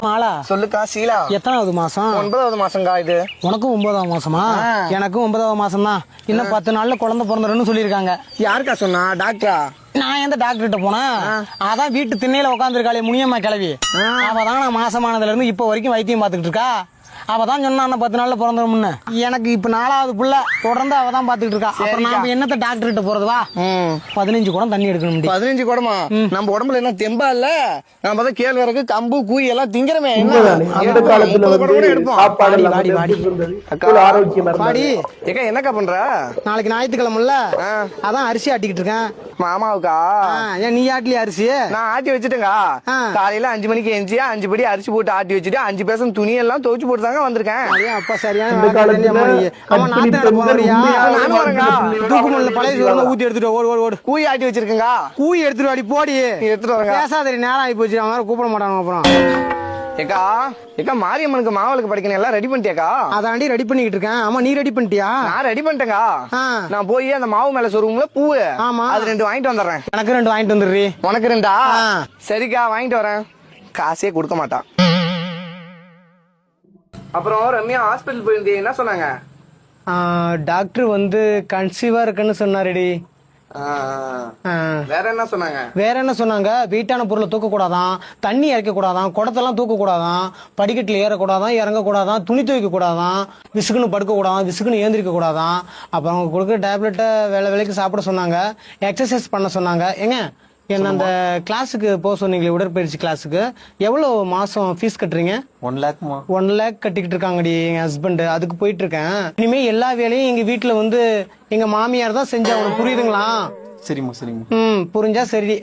மாலா சொல்லுக்கா சீலா. எத்தனாவது மாசம்? 9வது மாசம்க்கா இது. உனக்கும் 9வது மாசமா? எனக்கும் 9வது மாசம் தான். இன்னும் 10 நாள்ல குழந்தை பிறந்துருன்னு சொல்லியிருக்காங்க. யாருக்கா சொன்னா? டாக்டரா? நான் எந்த டாக்டர் கிட்ட போனேன்? அதான் வீட்டு திண்ணையில உட்காந்துருக்காளே முனியம்மா கிளவி, அவதான் நான் மாசமானதுல இருந்து இப்ப வரைக்கும் வைத்தியம் பாத்துக்கிட்டு இருக்கா. அவதான் சொன்னா 10 நாள்ல பிறந்துரும்னு. எனக்கு இப்ப 4வது புள்ள, தொடர்ந்து அவதான் பாத்துக்கிட்டு இருக்கா. அப்புறம் நாம என்னத்த டாக்டர் கிட்ட போறதுவா? 15 குடம் தண்ணி எடுக்கணும். 15 குடமா? நம்ம உடம்புல என்ன தெம்பா இல்ல? நம்ம தான் கேழ்வரகு கம்பு கூய் எல்லாம் திங்கிறமே. அந்த காலத்துல என்னக்கா பண்ற? நாளைக்கு ஞாயிற்றுக்கிழமைல, அதான் அரிசி ஆட்டிக்கிட்டு இருக்கேன். மாமாவுக்கா? ஏன் நீ ஆட்டலியா அரிசி? நான் ஆட்டி வச்சுட்டேங்க. காலையில 5 மணிக்கு எஞ்சி 5 படி அரிசி போட்டு ஆட்டி வச்சுட்டு 5 பேசம் துணி எல்லாம் துவச்சு போட்டு தாங்க வந்திருக்கேன். அப்ப சரியான ஊத்தி எடுத்துட்டு ஓடு. கூய் ஆட்டி வச்சிருக்கேங்க. கூய் எடுத்துட்டு வாடி போடி. எடுத்துட்டு வரேங்க. பேசாத, நேரம் ஆகி போச்சு. அவன் கூப்பிட மாட்டாங்க. அப்புறம் ஏக்கா மாரியம்மனுக்கு மாவளுக்கு படிக்கணும், எல்லாம் ரெடி பண்ணிட்டியாக்கா? அதாண்டி ரெடி பண்ணிக்கிட்டு இருக்கேன். ஆமா, நீ ரெடி பண்ணிட்டியா? நான் ரெடி பண்ணிட்டேங்க. நான் போய் அந்த மாவு மேல சொருகும்ல பூவு, ஆமா, அது 2 வாங்கிட்டு வந்துடுறேன். எனக்கு 2 வாங்கிட்டு வந்துடுறீ. உனக்கு 2? சரிக்கா, வாங்கிட்டு வரேன். காசே கொடுக்க மாட்டான். அப்புறம் ரம்யா ஹாஸ்பிட்டல் போயிருந்தே, என்ன சொன்னாங்க? டாக்டர் வந்து கன்சீவா இருக்குன்னு சொன்னாருடி. வேற என்ன சொன்னாங்க? வேற என்ன சொன்னாங்க? வீட்டான பொருளை தூக்க கூடாதான், தண்ணி இறக்க கூடாதான், குடத்தெல்லாம் தூக்க கூடாதான், படிக்கட்டுல ஏறக்கூடாதான், இறங்க கூடாதான், துணி துவைக்க கூடாதான், விசுக்குன்னு படுக்க கூடாதான், விசுக்குன்னு ஏந்திரிக்க கூடாதான். அப்புறம் அவங்க கொடுக்குற டேப்லெட்டை வேலைக்கு சாப்பிட சொன்னாங்க. எக்ஸசைஸ் பண்ண சொன்னாங்க. ஏங்க, என்ன அந்த கிளாஸுக்கு போக சொன்னீங்களே, உடற்பயிற்சி கிளாஸுக்கு, எவ்வளவு மாசம் ஃபீஸ் கட்டுறீங்க? 1 lakh. 1 lakh கட்டிக்கிட்டு இருக்காங்கடி எங்க ஹஸ்பண்ட். அதுக்கு போயிட்டு இருக்கேன். இனிமே எல்லா வேலையும் எங்க வீட்டுல வந்து எங்க மாமியார் தான் செஞ்சா. உனக்கு புரியுதுங்களா? சரிம்மா. புரிஞ்சா சரி.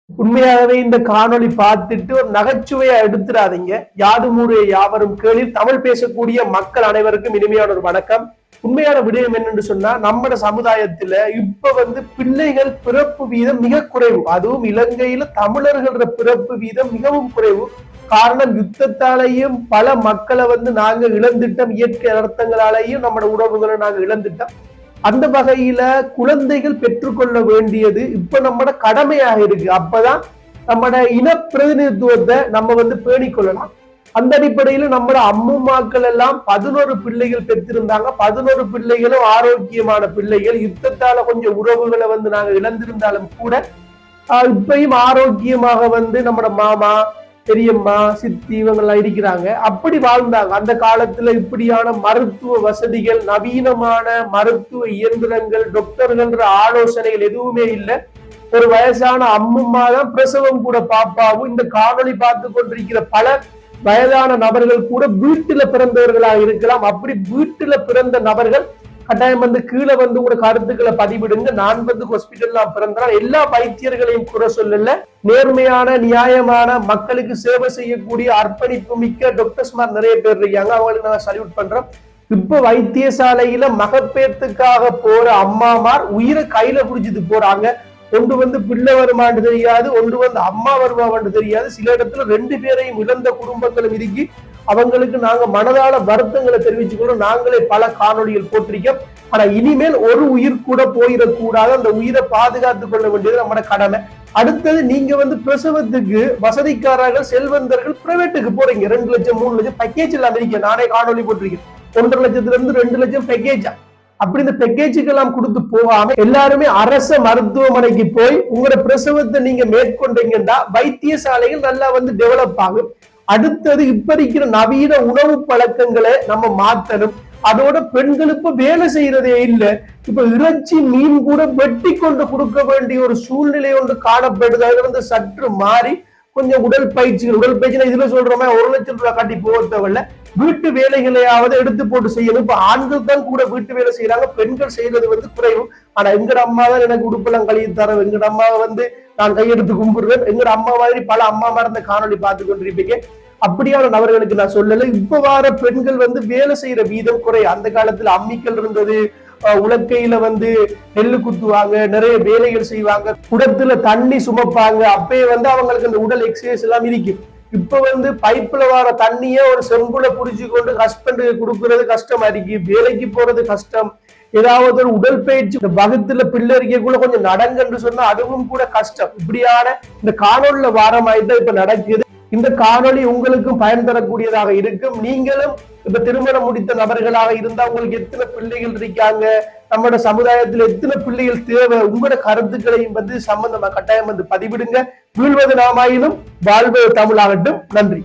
உண்மையாகவே இந்த காணொளி பார்த்துட்டு ஒரு நகைச்சுவையா எடுத்துடாதீங்க. யாதுமூரு யாவரும் கேளிர். தமிழ் பேசக்கூடிய மக்கள் அனைவருக்கும் இனிமையான ஒரு வணக்கம். உண்மையான விடயம் என்னன்னு சொன்னா, நம்ம சமுதாயத்துல இப்ப பிள்ளைகள் பிறப்பு வீதம் மிக குறைவு. அதுவும் இலங்கையில தமிழர்கள பிறப்பு வீதம் மிகவும் குறைவு. காரணம், யுத்தத்தாலேயும் பல மக்களை நாங்க இழந்துட்டோம். இயற்கை அனர்த்தங்களாலேயும் நம்மளோட உறவுகளை நாங்க இழந்துட்டோம். அந்த வகையில குழந்தைகள் பெற்றுக்கொள்ள வேண்டியது இப்ப நம்மட கடமையாக இருக்கு. அப்பதான் நம்மட இன பிரதிநிதித்துவத்தை நம்ம பேணிக்கொள்ளலாம். அந்த அடிப்படையில நம்மட அம்முமாக்கள் எல்லாம் 11 பிள்ளைகள் பெற்றிருந்தாங்க. 11 பிள்ளைகளும் ஆரோக்கியமான பிள்ளைகள். யுத்தத்தால கொஞ்சம் உறவுகளை நாங்க இழந்திருந்தாலும் கூட இப்பயும் ஆரோக்கியமாக நம்மட மாமா, பெரியம்மா, சித்தி இவங்கெல்லாம் இருக்கிறாங்க. அப்படி வாழ்ந்தாங்க. அந்த காலத்துல இப்படியான மருத்துவ வசதிகள், நவீனமான மருத்துவ இயந்திரங்கள், டாக்டர்கள்ன்ற ஆலோசனைகள் எதுவுமே இல்லை. ஒரு வயசான அம்முமா தான் பிரசவம் கூட பாப்பாவும். இந்த காணொளி பார்த்து கொண்டிருக்கிற பல வயதான நபர்கள் கூட வீட்டுல பிறந்தவர்களாக இருக்கலாம். அப்படி வீட்டுல பிறந்த நபர்கள் கட்டாயம் கீழே உங்க கருத்துக்களை பதிவிடுங்க. நான் ஹாஸ்பிட்டல் பிறந்தனால் எல்லா வைத்தியர்களையும் குறை சொல்லல. நேர்மையான நியாயமான மக்களுக்கு சேவை செய்யக்கூடிய அர்ப்பணிப்பு மிக்க டாக்டர்ஸ்மார் நிறைய பேர் இருக்காங்க. அவங்களுக்கு நான் சல்யூட் பண்றேன். இப்ப வைத்தியசாலையில மகப்பேத்துக்காக போற அம்மாமார் உயிரை கையில புடிச்சிட்டு போறாங்க. ஒன்று பிள்ளை வருமானு தெரியாது, ஒன்று அம்மா வருமானு தெரியாது. சில இடத்துல 2 பேரையும் இழந்த குடும்பங்களும் இருக்கு. அவங்களுக்கு நாங்க மனதால வருத்தங்களை தெரிவிச்சுக்கிறோம். நாங்களே பல காணொலிகள் போட்டிருக்கோம். ஆனா இனிமேல் ஒரு உயிர் கூட போயிடக்கூடாது. அந்த உயிரை பாதுகாத்து கொள்ள வேண்டியது நம்மட கடமை. அடுத்தது, நீங்க பிரசவத்துக்கு வசதிக்காரர்கள், செல்வந்தர்கள் பிரைவேட்டுக்கு போறீங்க. 2 லட்சம் 3 லட்சம் பேக்கேஜ் எல்லாம் இருக்கேன். நானே காணொலி போட்டிருக்கேன். 1.5 லட்சத்துல இருந்து 2 லட்சம் பேக்கேஜா. அப்படி இந்த பேக்கேஜுக்கு எல்லாம் கொடுத்து போகாம எல்லாருமே அரச மருத்துவமனைக்கு போய் உங்களோட பிரசவத்தை நீங்க மேற்கொண்டீங்கன்னா வைத்தியசாலைகள் நல்லா டெவலப் ஆகும். அடுத்தது, இப்ப இருக்கிற நவீன உணவு பழக்கங்களை நம்ம மாத்தணும். அதோட பெண்களுக்கு வேலை செய்யறதே இல்லை. இப்ப இறைச்சி மீன் கூட வெட்டி கொண்டு கொடுக்க வேண்டிய ஒரு சூழ்நிலை ஒன்று காணப்படுது. அதுல சற்று மாறி கொஞ்சம் உடற்பயிற்சினா இதுல சொல்றோமே 1 லட்சம் ரூபாய் கட்டி போக தேவையில்ல. வீட்டு வேலைகளையாவது எடுத்து போட்டு செய்யணும். இப்ப ஆண்கள் தான் கூட வீட்டு வேலை செய்யறாங்க, பெண்கள் செய்யறது குறைவு. ஆனா எங்கட அம்மா தான் எனக்கு உடுப்பெல்லாம் கழுவி தர, எங்கட அம்மாவை நான் கையெடுத்து கும்பிடுவேன். எங்கட அம்மா மாதிரி பல அம்மா இருந்த காணொலி பார்த்து கொண்டிருப்பீங்க. அப்படியான நபர்களுக்கு நான் சொல்லல. இப்ப வார பெண்கள் வேலை செய்யற வீதம் குறை. அந்த காலத்துல அம்மிக்கல் இருந்தது, உலக்கையில நெல்லு குத்துவாங்க, நிறைய வேலைகள் செய்வாங்க, குடத்துல தண்ணி சுமப்பாங்க. அப்பயே அவங்களுக்கு அந்த உடல் எக்ஸசைஸ் எல்லாம் இருக்கு. இப்ப பைப்ல வர தண்ணிய ஒரு செம்புல புடிச்சு கொண்டு ஹஸ்பண்டுக்கு கொடுக்கறது கஷ்டமா இருக்கு. வேலைக்கு போறது கஷ்டம். ஏதாவது ஒரு உடற்பயிற்சி, வகுத்துல பிள்ளை இருக்கக்குள்ள கொஞ்சம் நடங்கன்னு சொன்னா அதுவும் கூட கஷ்டம். இப்படியான இந்த காணொலியில வாரமாயிட்டு இப்ப நடக்குது. இந்த காணொளி உங்களுக்கும் பயன் தரக்கூடியதாக இருக்கும். நீங்களும் இப்ப திருமணம் முடித்த நபர்களாக இருந்தா உங்களுக்கு எத்தனை பிள்ளைகள் இருக்காங்க, நம்மளோட சமுதாயத்துல எத்தனை பிள்ளைகள் தேவை, உங்களோட கருத்துக்களையும் வந்து சம்பந்தமா கட்டாயம் வந்து பதிவிடுங்க. வீழ்வது நாமாயினும் வாழ்வது தமிழாகட்டும். நன்றி.